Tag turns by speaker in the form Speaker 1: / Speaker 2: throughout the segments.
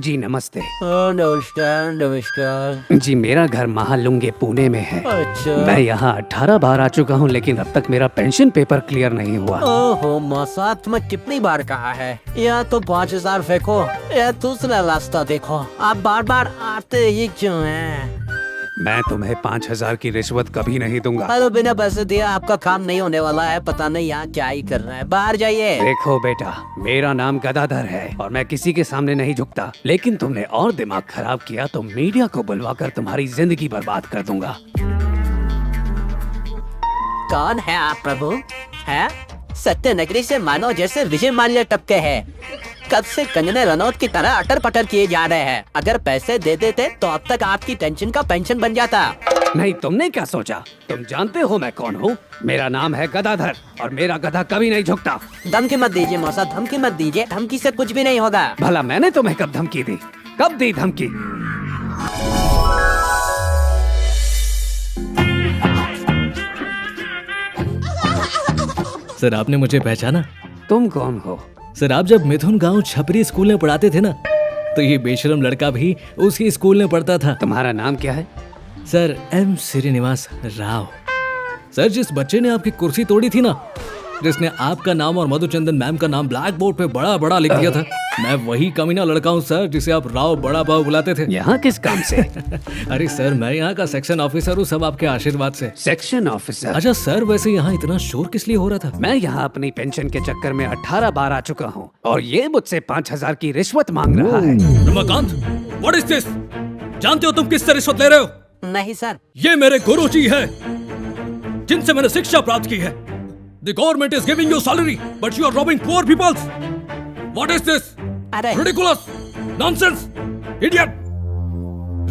Speaker 1: जी नमस्ते।
Speaker 2: नमस्कार नमस्कार।
Speaker 1: जी मेरा घर महालुंगे पुणे में है।
Speaker 2: अच्छा।
Speaker 1: मैं यहाँ 18 बार आ चुका हूँ लेकिन अब तक मेरा पेंशन पेपर क्लियर नहीं हुआ।
Speaker 2: ओहो मौसा, तुम्हें कितनी बार कहा है या तो 5000 फेंको या दूसरा रास्ता देखो, आप बार बार आते ही क्यों हैं?
Speaker 1: मैं तुम्हें 5000 की रिश्वत कभी नहीं दूंगा।
Speaker 2: अरे बिना पैसे दिए आपका काम नहीं होने वाला है, पता नहीं यहाँ क्या ही कर रहा है, बाहर जाइए।
Speaker 1: देखो बेटा, मेरा नाम गदाधर है और मैं किसी के सामने नहीं झुकता, लेकिन तुमने और दिमाग खराब किया तो मीडिया को बुलवाकर तुम्हारी जिंदगी बर्बाद कर दूंगा।
Speaker 2: कौन है आप प्रभु? है सत्य नगरी से मानो जैसे विजय माल्या टपके हैं। कब से कंगने रनौत की तरह अटर पटर किए जा रहे हैं। अगर पैसे दे देते तो अब तक आपकी टेंशन का पेंशन बन जाता।
Speaker 1: नहीं, तुमने क्या सोचा? तुम जानते हो मैं कौन हूँ? मेरा नाम है गदाधर और मेरा गधा कभी नहीं झुकता।
Speaker 2: धमकी मत दीजिए मौसा, धमकी मत दीजिए, धमकी से कुछ भी नहीं होगा।
Speaker 1: भला मैंने तुम्हें कब धमकी दी? कब दी धमकी?
Speaker 3: सर आपने मुझे पहचाना?
Speaker 1: तुम कौन हो?
Speaker 3: सर आप जब मिथुन गांव छपरी स्कूल में पढ़ाते थे ना, तो ये बेशरम लड़का भी उसी स्कूल में पढ़ता था।
Speaker 1: तुम्हारा नाम क्या है?
Speaker 3: Sir M Srinivas Rao. Sir जिस बच्चे ने आपकी कुर्सी तोड़ी थी ना, जिसने आपका नाम और मधुचंदन मैम का नाम ब्लैक बोर्ड पे बड़ा बड़ा लिख दिया था, मैं वही कमीना लड़का हूँ सर जिसे आप राव बड़ा बाव बुलाते थे।
Speaker 1: यहाँ किस काम से?
Speaker 3: अरे सर मैं यहाँ का सेक्शन ऑफिसर हूँ, सब आपके आशीर्वाद से।
Speaker 1: Section officer?
Speaker 3: अच्छा सर वैसे यहाँ इतना शोर किस लिए हो रहा था?
Speaker 1: मैं यहाँ अपनी पेंशन के चक्कर में 18 बार आ चुका हूँ और ये मुझसे 5000 की रिश्वत मांग रहा है।
Speaker 3: Ramakant, what is this? जानते हो तुम किससे रिश्वत ले रहे हो?
Speaker 2: नहीं सर।
Speaker 3: ये मेरे गुरुजी है जिनसे मैंने शिक्षा प्राप्त की है। The government is giving you salary, but you are robbing poor people. What is this?
Speaker 2: अरे
Speaker 3: Ridiculous, nonsense, idiot.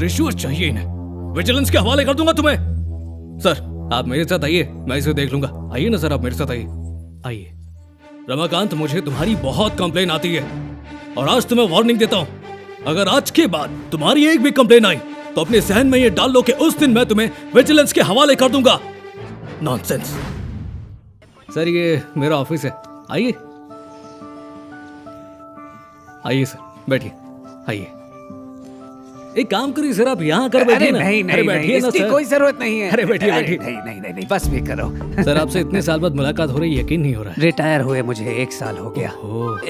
Speaker 3: रिश्वत चाहिए इन्हें, विजिलेंस के हवाले कर दूंगा तुम्हें। सर आप मेरे साथ आइए, मैं इसे देख लूंगा। आइए ना सर, आप मेरे साथ आइए। आइए रमाकांत, मुझे तुम्हारी बहुत कंप्लेन आती है और आज तुम्हें वार्निंग देता हूँ, अगर आज के बाद तुम्हारी एक भी कंप्लेन आई तो अपने जहन में ये डाल लो कि उस दिन मैं तुम्हें विजिलेंस के हवाले कर दूंगा। नॉनसेंस। सर ये मेरा ऑफिस है, आइए आइए सर, बैठिए आइए। एक काम करिए सर, आप यहाँ कर बैठिए ना।
Speaker 1: नहीं नहीं नहीं,
Speaker 3: ना
Speaker 1: इसकी
Speaker 3: सर।
Speaker 1: कोई जरूरत नहीं है।
Speaker 3: अरे बैठिए बैठिए।
Speaker 1: नहीं नहीं नहीं नहीं, बस भी करो।
Speaker 3: सर आपसे इतने साल बाद मुलाकात हो रही है, यकीन नहीं हो रहा है।
Speaker 1: रिटायर हुए मुझे 1 साल हो गया,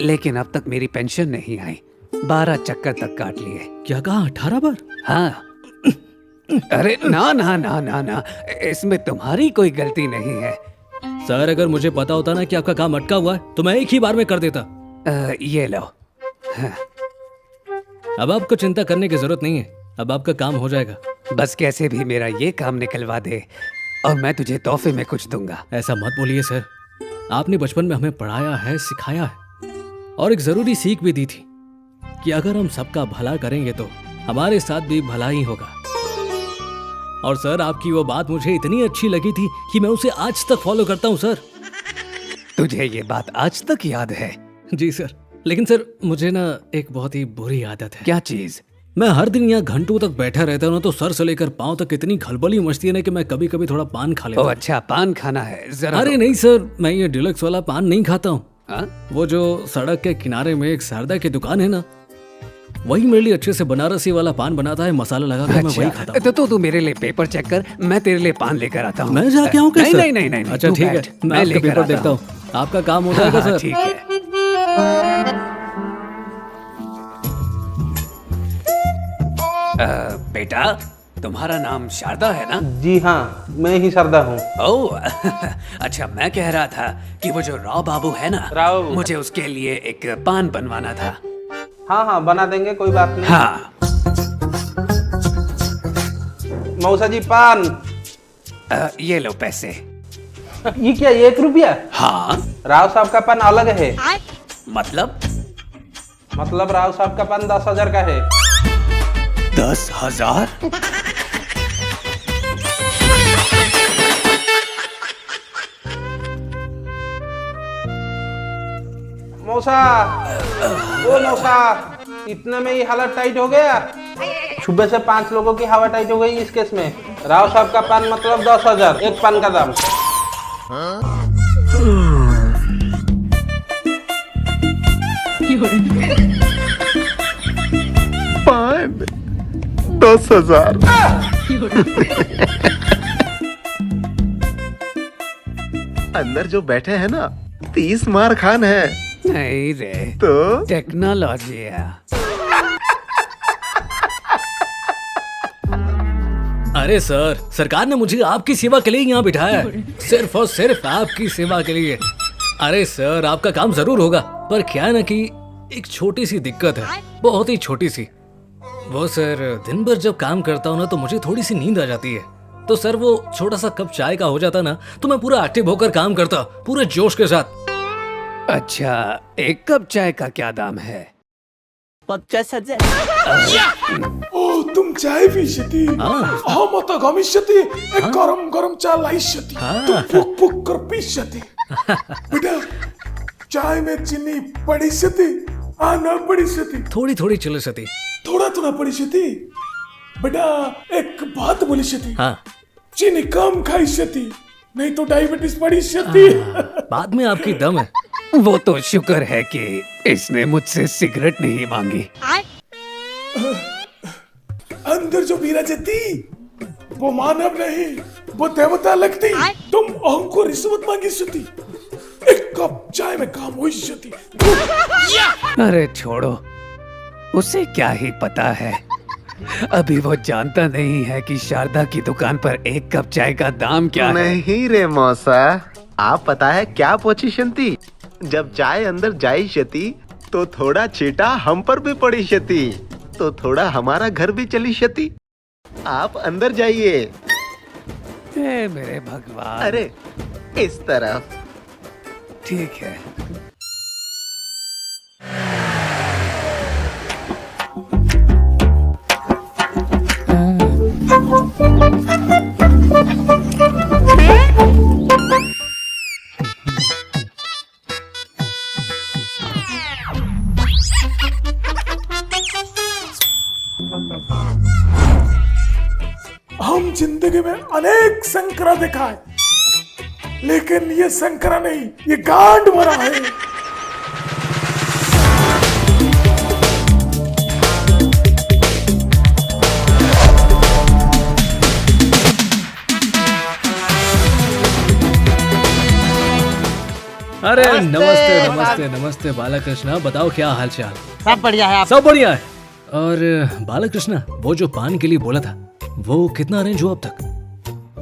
Speaker 1: लेकिन अब तक मेरी पेंशन नहीं आई। 12 चक्कर तक काट लिए।
Speaker 3: क्या कहा, 18 बार?
Speaker 1: हाँ। अरे ना ना ना ना ना, इसमें तुम्हारी कोई गलती नहीं है।
Speaker 3: सर अगर मुझे पता होता ना कि आपका काम अटका हुआ है तो मैं एक ही बार में कर देता।
Speaker 1: ये लो। हाँ।
Speaker 3: अब आपको चिंता करने की जरूरत नहीं है, अब आपका काम हो जाएगा।
Speaker 1: बस कैसे भी मेरा ये काम निकलवा दे और मैं तुझे तोहफे में कुछ दूंगा।
Speaker 3: ऐसा मत बोलिए सर, आपने बचपन में हमें पढ़ाया है, सिखाया है और एक जरूरी सीख भी दी थी कि अगर हम सबका भला करेंगे तो हमारे साथ भी भला ही होगा। और सर आपकी वो बात मुझे इतनी अच्छी लगी थी कि मैं उसे आज तक फॉलो करता हूँ सर।
Speaker 1: तुझे ये बात आज तक याद है?
Speaker 3: जी सर, लेकिन सर मुझे ना एक बहुत ही बुरी आदत है।
Speaker 1: क्या चीज?
Speaker 3: मैं हर दिन यहाँ घंटों तक बैठा रहता हूँ, तो सर से लेकर पाँव तक इतनी खलबली मचती है ना कि मैं कभी कभी थोड़ा पान खा लेता हूँ।
Speaker 1: अच्छा, पान खाना है? जरा
Speaker 3: अरे नहीं सर, मैं ये डिलक्स वाला पान नहीं खाता हूँ।
Speaker 1: हाँ?
Speaker 3: वो जो सड़क के किनारे में एक शारदा की दुकान है ना, वही मेरे लिए अच्छे से बनारसी वाला पान बनाता है, मसाला लगा कर मैं वही खाता हूँ।
Speaker 1: तो तू मेरे लिए पेपर चेक कर, मैं तेरे लिए पान लेकर आता हूँ।
Speaker 3: मैं जाके आऊँ क्या
Speaker 1: नहीं,
Speaker 3: सर?
Speaker 1: नहीं नहीं नहीं,
Speaker 3: अच्छा
Speaker 1: तू
Speaker 3: ठीक है,
Speaker 1: बैठ,
Speaker 3: मैं आपका
Speaker 1: लेकर
Speaker 3: पेपर
Speaker 1: आता
Speaker 3: देखता
Speaker 1: हूँ।
Speaker 3: हूँ, आपका काम हो जाएगा सर।
Speaker 1: ठीक है। बेटा, तुम्हारा नाम शारदा है ना?
Speaker 4: जी हाँ, मैं ही सरदा हूँ।
Speaker 1: ओह अच्छा, मैं कह रहा था कि वो जो राव बाबू है ना,
Speaker 4: राव बाबू।
Speaker 1: मुझे उसके लिए एक पान बनवाना था।
Speaker 4: हाँ हाँ बना देंगे, कोई बात नहीं।
Speaker 1: हाँ।
Speaker 4: मौसा जी पान।
Speaker 1: ये लो पैसे।
Speaker 4: ये क्या, 1 रुपया?
Speaker 1: हाँ।
Speaker 4: राव साहब का पान अलग है।
Speaker 1: मतलब
Speaker 4: राव साहब का पान 10,000 का है।
Speaker 1: 10,000?
Speaker 4: मौसा, ओ मौसा, इतने में ही हालत टाइट हो गया। सुबह से 5 लोगों की हवा टाइट हो गई इस केस में। राव साहब का पान मतलब 10,000, एक पान का दाम।
Speaker 5: 10,000। अंदर जो बैठे हैं ना 30 मार खान है।
Speaker 1: नहीं रे,
Speaker 5: तो
Speaker 1: टेक्नोलॉजी है।
Speaker 3: अरे सर, सरकार ने मुझे आपकी सेवा के लिए यहाँ बिठाया है, सिर्फ और सिर्फ आपकी सेवा के लिए। अरे सर, आपका काम जरूर होगा, पर क्या है ना कि एक छोटी सी दिक्कत है, बहुत ही छोटी सी। वो सर, दिन भर जब काम करता हूँ ना तो मुझे थोड़ी सी नींद आ जाती है। तो सर वो छोटा सा कप चाय का हो जाता ना तो मैं पूरा एक्टिव होकर काम करता, पूरे जोश के साथ।
Speaker 1: अच्छा, एक कप चाय का क्या दाम है?
Speaker 2: 50,000।
Speaker 6: ओ तुम चाय पिशती अहम आता गमिष्यति एक गरम गरम चा लाइष्यति तुम फुक फुक कर पिष्यति बेटा चाय में चीनी पड़ीष्यति न पड़ीष्यति
Speaker 3: थोड़ी थोड़ी चिल्लिसती।
Speaker 6: थोड़ा थोड़ा पड़ीष्यति बेटा एक बात बोलिष्यति
Speaker 3: हाँ,
Speaker 6: चीनी कम खाइष्यति नहीं तो डायबिटीज पड़ीष्यति।
Speaker 3: बाद में आपकी दम है।
Speaker 1: वो तो शुक्र है कि इसने मुझसे सिगरेट नहीं मांगी।
Speaker 6: अंदर जो विराजती वो मानव नहीं, वो देवता लगती। तुम हमको रिश्वत मांगी सती, एक कप चाय में काम हुई सती।
Speaker 1: अरे छोड़ो, उसे क्या ही पता है। अभी वो जानता नहीं है कि शारदा की दुकान पर एक कप चाय का दाम क्या है।
Speaker 5: नहीं रे मौसा, आप पता है क्या पोजीशन थी? जब चाय अंदर जाई शती तो थोड़ा छीटा हम पर भी पड़ी शती, तो थोड़ा हमारा घर भी चली शती। आप अंदर जाइए।
Speaker 1: हे मेरे भगवान।
Speaker 5: अरे इस तरफ।
Speaker 1: ठीक है।
Speaker 6: हम जिंदगी में अनेक संकरा देखा है, लेकिन ये संकरा नहीं, ये गांड मरा है।
Speaker 3: अरे नमस्ते नमस्ते नमस्ते बालाकृष्णा, बताओ क्या हाल चाल?
Speaker 7: सब बढ़िया है। आप
Speaker 3: सब बढ़िया है। और बालाकृष्णा, वो जो पान के लिए बोला था वो कितना अरेंज हुआ अब तक?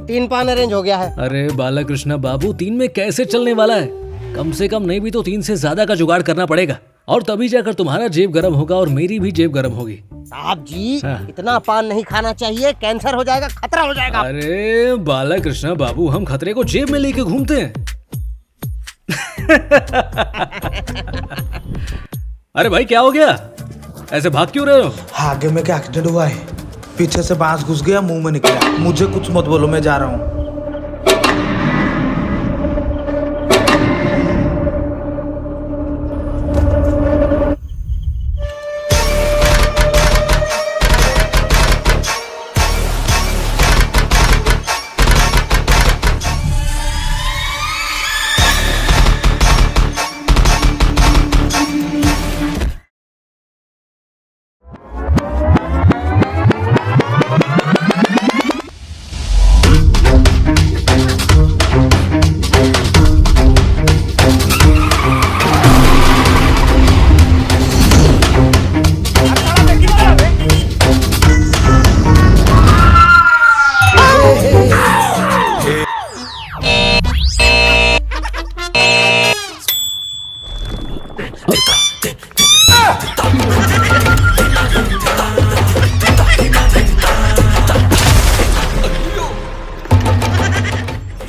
Speaker 7: 3 पान अरेंज हो गया है।
Speaker 3: अरे बालाकृष्णा बाबू, 3 में कैसे चलने वाला है? कम से कम नहीं भी तो 3 से ज्यादा का जुगाड़ करना पड़ेगा, और तभी जाकर तुम्हारा जेब गर्म होगा और मेरी भी जेब गर्म होगी।
Speaker 7: साहब जी,
Speaker 3: हाँ।
Speaker 7: इतना पान नहीं खाना चाहिए, कैंसर हो जाएगा, खतरा हो जाएगा।
Speaker 3: अरे बालाकृष्णा बाबू, हम खतरे को जेब में लेके घूमते हैं। अरे भाई, क्या हो गया? ऐसे भाग क्यों रहे हो?
Speaker 8: आगे में क्या एक्सीडेंट हुआ है? पीछे से बांस घुस गया, मुंह में निकला। मुझे कुछ मत बोलो, मैं जा रहा हूँ।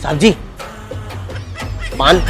Speaker 7: साहब जी, पान।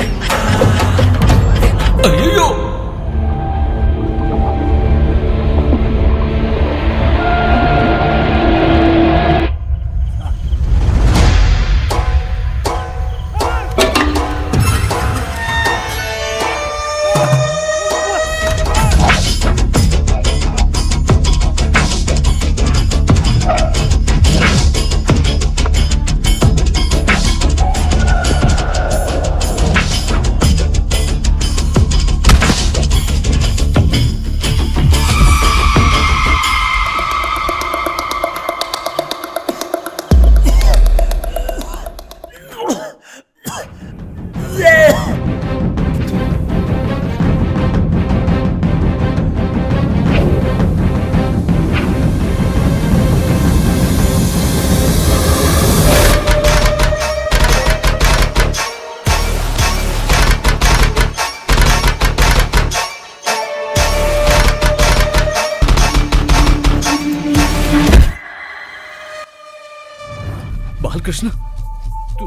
Speaker 3: बालकृष्ण, तू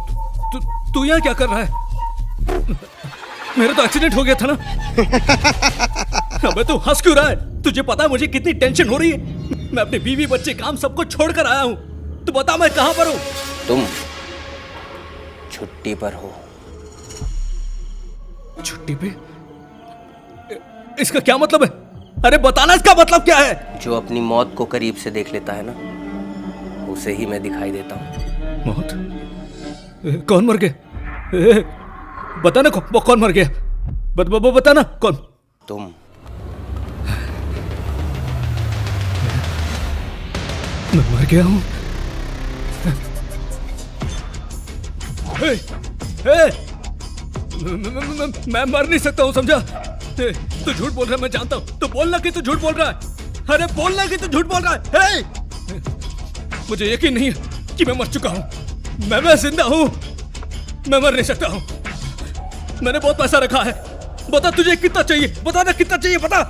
Speaker 3: तू तू यहाँ क्या कर रहा है? मेरा तो एक्सीडेंट हो गया था ना। अबे तू हंस क्यों रहा है? तुझे पता है मुझे कितनी टेंशन हो रही है? मैं अपने बीवी बच्चे काम सबको छोड़कर आया हूँ। तू बता मैं कहाँ पर हूँ?
Speaker 7: तुम छुट्टी पर हो।
Speaker 3: छुट्टी पे? इसका क्या मतलब है? अरे बताना इसका मतलब क्या है?
Speaker 7: जो अपनी मौत को करीब से देख लेता है ना, उसे ही मैं दिखाई देता हूँ।
Speaker 3: मौत? कौन मर गया? बताना कौन मर गया? बताना कौन?
Speaker 7: तुम।
Speaker 3: मैं मर गया हूँ? मैं मर नहीं सकता हूँ, समझा? तू झूठ बोल रहा है, मैं जानता हूँ। तू बोलना कि तू झूठ बोल रहा है। अरे बोलना कि तू झूठ बोल रहा है। मुझे यकीन नहीं है कि मैं मर चुका हूँ। मैं जिंदा हूँ। मैं मर नहीं सकता हूँ। मैंने बहुत पैसा रखा है। बता तुझे कितना चाहिए? बता ना कितना चाहिए, बता।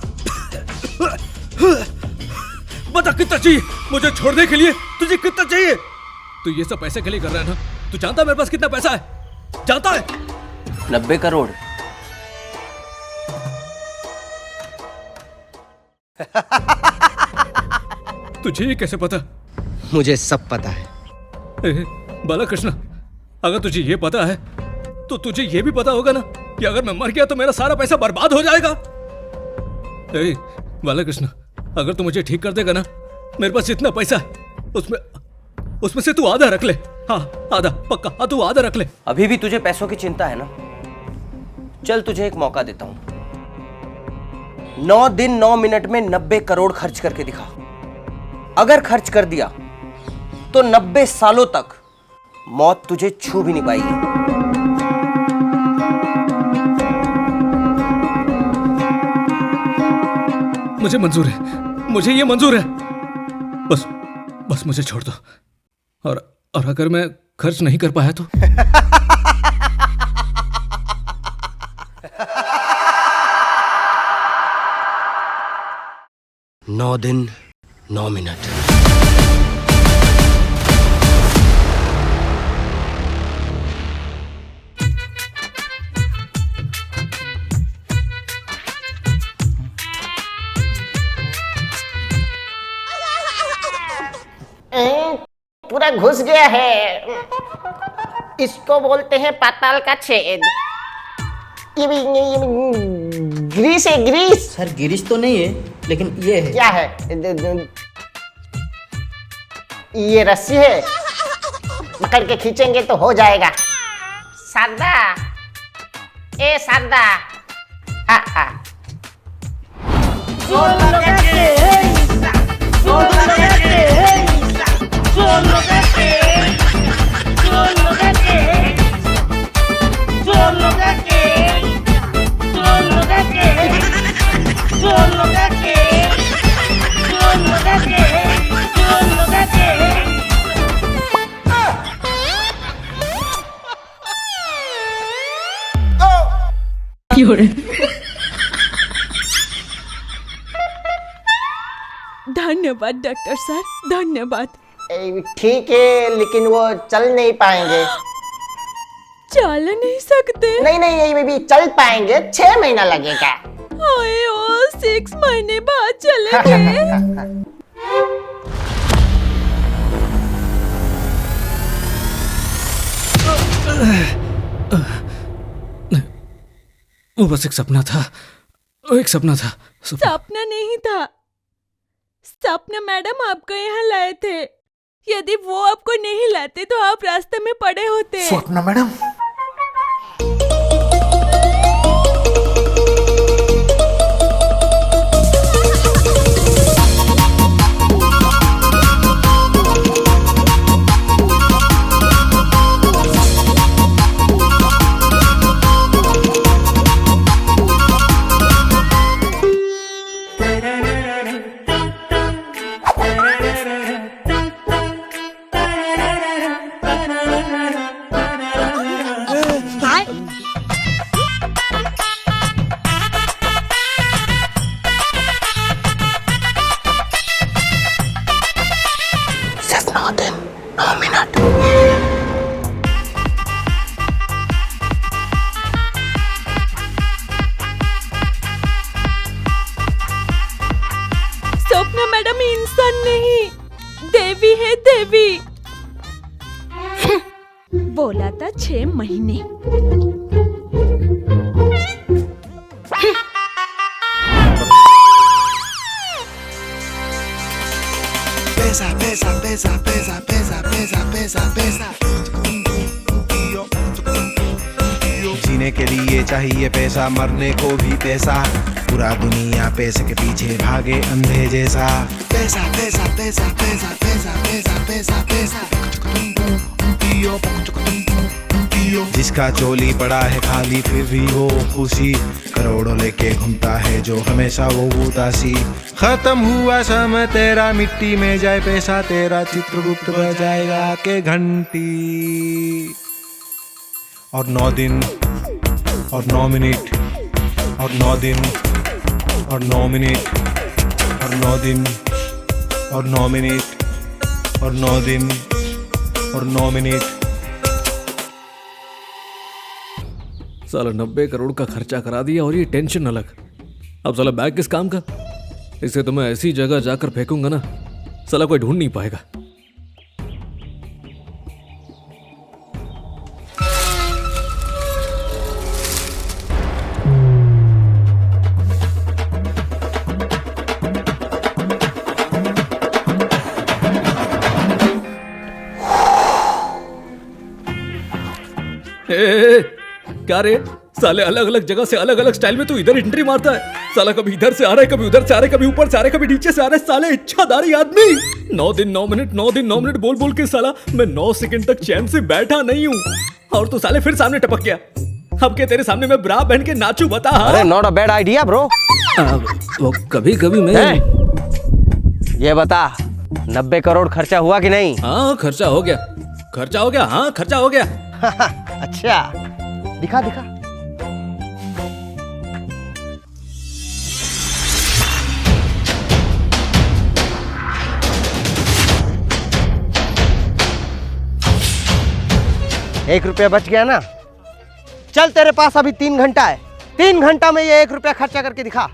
Speaker 3: बता कितना चाहिए मुझे छोड़ने के लिए? तुझे कितना चाहिए? तू ये सब पैसे के लिए कर रहा है ना? तू जानता है मेरे पास कितना पैसा है? जानता है?
Speaker 7: 90 करोड़।
Speaker 3: तुझे ये कैसे पता?
Speaker 7: मुझे सब पता है।
Speaker 3: बालकृष्ण, अगर तुझे ये पता है तो तुझे ये भी पता होगा ना कि अगर मैं मर गया तो मेरा सारा पैसा बर्बाद हो जाएगा। बालकृष्ण, अगर तू मुझे ठीक कर देगा ना, मेरे पास जितना पैसा है उसमें से तू आधा रख ले। हाँ आधा, पक्का। हाँ तू आधा रख ले।
Speaker 7: अभी भी तुझे पैसों की चिंता है ना? चल तुझे एक मौका देता हूं। 9 दिन 9 मिनट में 90 करोड़ खर्च करके दिखा। अगर खर्च कर दिया तो 90 सालों तक मौत तुझे छू भी नहीं पाएगी।
Speaker 3: मुझे मंजूर है, मुझे ये मंजूर है। बस मुझे छोड़ दो। और अगर मैं खर्च नहीं कर पाया तो?
Speaker 7: 9 दिन 9 मिनट।
Speaker 9: पूरा घुस गया है। इसको बोलते हैं पाताल का छेद। ये ग्रीस है, ग्रीस।
Speaker 10: सर गिरीश तो नहीं है, लेकिन ये है।
Speaker 9: क्या है? ये रस्सी है, पकड़ के खींचेंगे तो हो जाएगा। शारदा, ए शारदा, आ आ।
Speaker 11: धन्यवाद डॉक्टर सर, धन्यवाद।
Speaker 9: ठीक है, लेकिन वो चल नहीं पाएंगे।
Speaker 11: चल नहीं सकते?
Speaker 9: नहीं, ये भी चल पाएंगे। 6 महीना लगेगा।
Speaker 11: ओए ओ, 6 महीने बाद चलेंगे।
Speaker 3: वो बस एक सपना था। एक सपना था।
Speaker 11: सपना नहीं था। सपना मैडम आपको यहाँ लाए थे। यदि वो आपको नहीं लाते तो आप रास्ते में पड़े होते।
Speaker 6: स्वप्ना मैडम,
Speaker 7: सिर्फ 9 दिन 9 मिनट।
Speaker 11: बोला था 6 महीने।
Speaker 6: Pesa, pesa, pesa, pesa, pesa, pesa, pesa, pesa. जीने के लिए चाहिए पैसा, मरने को भी पैसा, पूरा दुनिया पैसे के पीछे भागे अंधे जैसा। पैसा पैसा पैसा पैसा पैसा पैसा पैसा पैसा। जिसका चोली पड़ा है खाली फिर भी वो खुशी, करोड़ों लेके घूमता है जो हमेशा वो उदासी। खत्म हुआ समय तेरा, मिट्टी में जाए पैसा तेरा, चित्रगुप्त बजाएगा के घंटी। और 9 दिन और 9 मिनट और 9 दिन और 9 मिनट और 9 दिन और 9 मिनट और 9 दिन और 9 मिनट।
Speaker 3: साला 90 करोड़ का खर्चा करा दिया और ये टेंशन अलग। अब साला बैग किस काम का? इसे तो मैं ऐसी जगह जाकर फेंकूंगा ना, साला कोई ढूंढ नहीं पाएगा। क्या रे साले, अलग अलग जगह से अलग अलग स्टाइल में तू इधर एंट्री मारता है। साला कभी इधर से आ रहा है, कभी उधर से आ रहा है, कभी ऊपर से आ रहा है, कभी नीचे से आ रहा है। साले इच्छाधारी आदमी। 9 दिन 9 मिनट 9 दिन 9 मिनट बोल बोल के साला मैं 9 सेकंड तक चैन से बैठा नहीं हूँ, और तू साले फिर सामने टपक गया। अब के तेरे सामने मैं ब्रा पहन के नाचू, बता।
Speaker 7: अरे not a bad idea bro.
Speaker 3: वो कभी कभी मैं
Speaker 7: ये बता 90 करोड़ खर्चा हुआ कि नहीं?
Speaker 3: हाँ खर्चा हो गया, खर्चा हो गया, हाँ खर्चा हो गया।
Speaker 7: अच्छा दिखा दिखा। ₹1 बच गया ना? चल तेरे पास अभी 3 घंटा है, 3 घंटा में ये ₹1 खर्चा करके दिखा।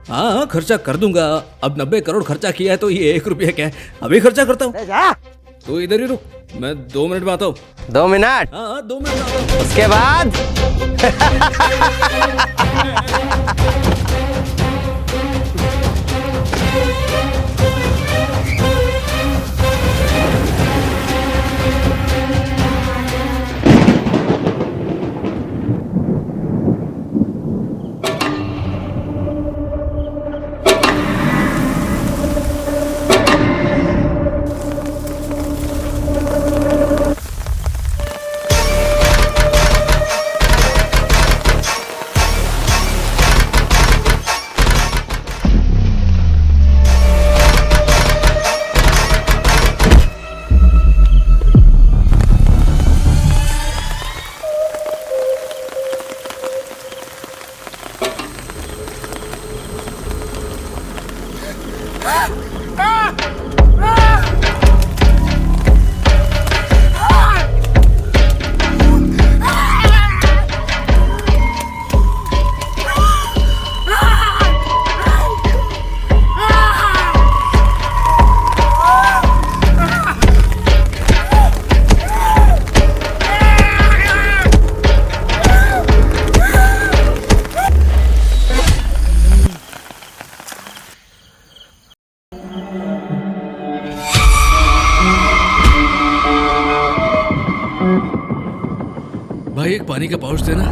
Speaker 3: हाँ खर्चा कर दूंगा। अब 90 करोड़ खर्चा किया है तो ये ₹1 क्या है, अभी खर्चा करता हूँ। तू इधर ही रुक, मैं 2 मिनट में आता हूँ।
Speaker 7: 2 मिनट?
Speaker 3: हाँ 2 मिनट में आता हूँ।
Speaker 7: उसके बाद
Speaker 3: भाई एक पानी का पाउच देना।
Speaker 7: तो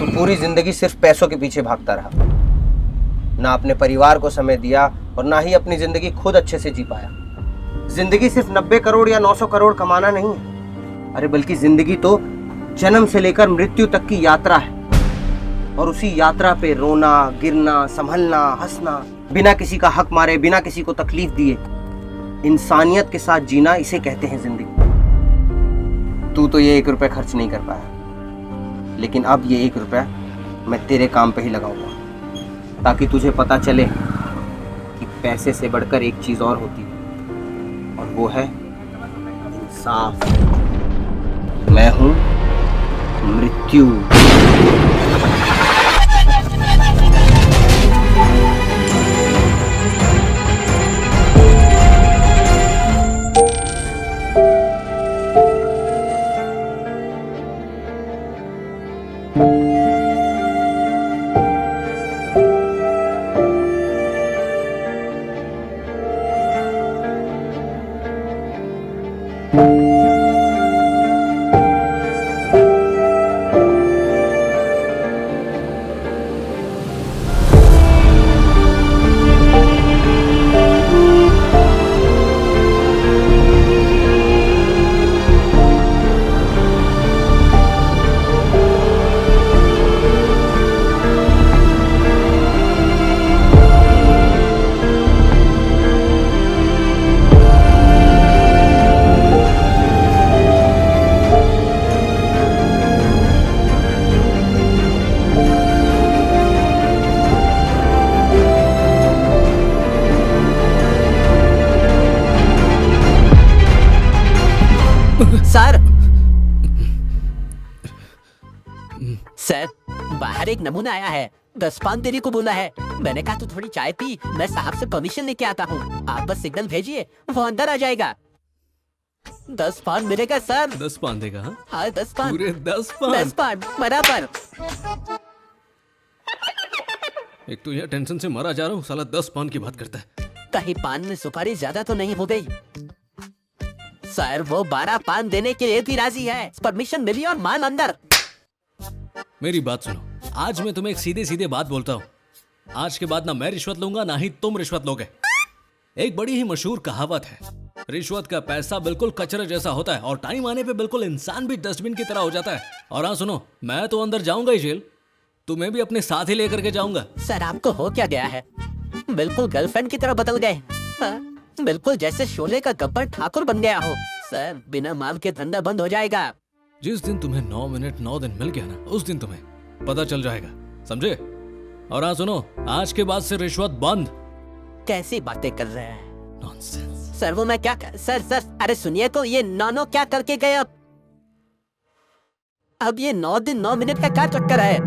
Speaker 7: पूरी जिंदगी सिर्फ पैसों के पीछे भागता रहा, ना अपने परिवार को समय दिया और ना ही अपनी जिंदगी खुद अच्छे से जी पाया। जिंदगी सिर्फ 90 करोड़ या 900 करोड़ कमाना नहीं है, अरे बल्कि जिंदगी तो जन्म से लेकर मृत्यु तक की यात्रा है। और उसी यात्रा पे रोना, गिरना, संभलना, हंसना, बिना किसी का हक मारे, बिना किसी को तकलीफ दिए, इंसानियत के साथ जीना, इसे कहते हैं जिंदगी। तू तो ये ₹1 खर्च नहीं कर पाया, लेकिन अब ये ₹1 मैं तेरे काम पे ही लगाऊंगा, ताकि तुझे पता चले कि पैसे से बढ़कर एक चीज और होती है, और वो है इंसाफ। मैं हूं मृत्यु।
Speaker 2: सर बाहर एक नमूना आया है, 10 पान देने को बोला है। मैंने कहा तो थोड़ी चाय पी, मैं साहब से परमिशन लेके आता हूँ। आप बस सिग्नल भेजिए, वो अंदर आ जाएगा। 10 पान मिलेगा सर।
Speaker 3: 10 पान देगा? हाँ?
Speaker 2: हाँ 10 पान।
Speaker 3: पूरे 10 पान?
Speaker 2: 10 पान बराबर।
Speaker 3: एक तो यहाँ टेंशन से मरा जा रहा हूँ, साला 10 पान की बात करता है।
Speaker 2: कहीं पान में सुपारी ज्यादा तो नहीं हो गई? सर वो 12 पान देने के लिए भी राजी है। परमिशन मिली और माल अंदर।
Speaker 3: मेरी बात सुनो, आज मैं तुम्हें एक सीधे सीधे बात बोलता हूँ। आज के बाद ना मैं रिश्वत लूंगा ना ही तुम रिश्वत लोगे। एक बड़ी ही मशहूर कहावत है, रिश्वत का पैसा बिल्कुल कचरे जैसा होता है और टाइम आने पे बिल्कुल इंसान भी डस्टबिन की तरह हो जाता है। और हाँ सुनो, मैं तो अंदर जाऊंगा ही जेल, तुम्हें भी अपने साथ ही लेकर के जाऊंगा।
Speaker 2: सर आपको हो क्या गया है? बिल्कुल गर्लफ्रेंड की तरह बदल गए। हाँ, बिल्कुल जैसे शोले का गब्बर ठाकुर बन गया हो। सर बिना माल के धंधा बंद हो जाएगा।
Speaker 3: जिस दिन तुम्हें 9 मिनट 9 दिन मिल गया ना, उस दिन तुम्हें पता चल जाएगा, समझे? और हाँ सुनो, आज के बाद से रिश्वत बंद।
Speaker 2: कैसी बातें कर रहे हैं?
Speaker 3: नॉनसेंस।
Speaker 2: सर वो मैं क्या सर अरे सुनिए तो, ये नौनो क्या करके गए? अब ये 9 दिन 9 मिनट का क्या चक्कर है?